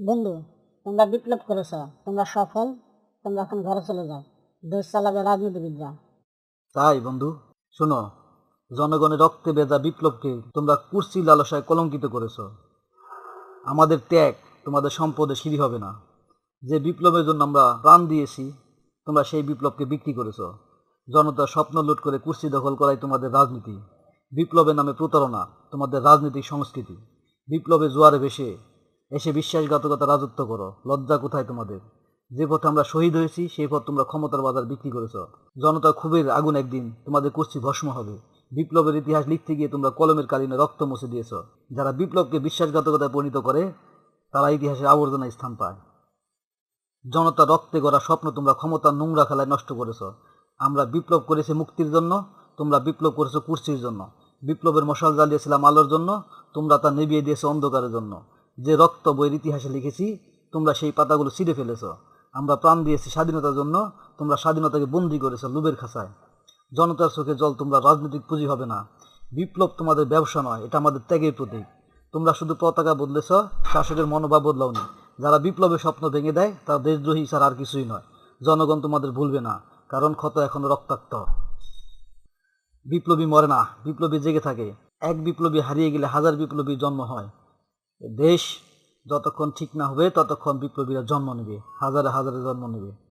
বন্ধু, তোমরা বিপ্লব করেছ, তোমরা সফল। তোমরা এখন ঘরে চলে যাও। দেশ চালাবে রাজনীতিবিদরা। তাই বন্ধু, শোনো, জনগণের রক্তে ভেজা বিপ্লবকে তোমরা কুর্সি লালসায় কলঙ্কিত করেছ। আমাদের ত্যাগ তোমাদের সম্পদে সিঁড়ি হবে না। যে বিপ্লবের জন্য আমরা প্রাণ দিয়েছি, তোমরা সেই বিপ্লবকে বিক্রি করেছ। জনতার স্বপ্ন লুট করে কুর্সি দখল করাই তোমাদের রাজনীতি। বিপ্লবের নামে প্রতারণা তোমাদের রাজনৈতিক সংস্কৃতি। বিপ্লবে জোয়ারে ভেসে এসে বিশ্বাসঘাতকতা রাজত্ব করো। লজ্জা কোথায় তোমাদের? যে পথে আমরা শহীদ হয়েছি সেই পথ তোমরা ক্ষমতার বাজার বিক্রি করেছ। জনতার ক্ষোভের আগুন একদিন তোমাদের কুর্সি ভস্ম হবে। বিপ্লবের ইতিহাস লিখতে গিয়ে তোমরা কলমের কালিনে রক্ত মুছে দিয়েছ। যারা বিপ্লবকে বিশ্বাসঘাতকতায় পরিণত করে তারা ইতিহাসের আবর্জনায় স্থান পায়। জনতার রক্তে গড়া স্বপ্ন তোমরা ক্ষমতার নোংরা খেলায় নষ্ট করেছ। আমরা বিপ্লব করেছি মুক্তির জন্য, তোমরা বিপ্লব করেছো কুর্সির জন্য। বিপ্লবের মশাল জ্বালিয়েছিলাম আলোর জন্য, তোমরা তা নিভিয়ে দিয়েছো অন্ধকারের জন্য। যে রক্ত বইয়ের ইতিহাসে লিখেছি, তোমরা সেই পাতাগুলো ছিঁড়ে ফেলেছ। আমরা প্রাণ দিয়েছি স্বাধীনতার জন্য, তোমরা স্বাধীনতাকে বন্দী করেছ লোভের খাঁচায়। জনতার চোখে জল তোমরা রাজনৈতিক পুঁজি হবে না। বিপ্লব তোমাদের ব্যবসা নয়, এটা আমাদের ত্যাগের প্রতীক। তোমরা শুধু পতাকা বদলেছ, শাসকের মনোভাব বদলাওনি। যারা বিপ্লবের স্বপ্ন ভেঙে দেয় তারা দেশদ্রোহী ছাড়া আর কিছুই নয়। জনগণ তোমাদের ভুলবে না, কারণ ক্ষত এখনো রক্তাক্ত। বিপ্লবী মরে না, বিপ্লবী জেগে থাকে। এক বিপ্লবী হারিয়ে গেলে হাজার বিপ্লবীর জন্ম হয়। দেশ যতক্ষণ ঠিক না হবে ততক্ষণ বিপ্লবীরা জন্ম নেবে, হাজারে হাজারে জন্ম নেবে।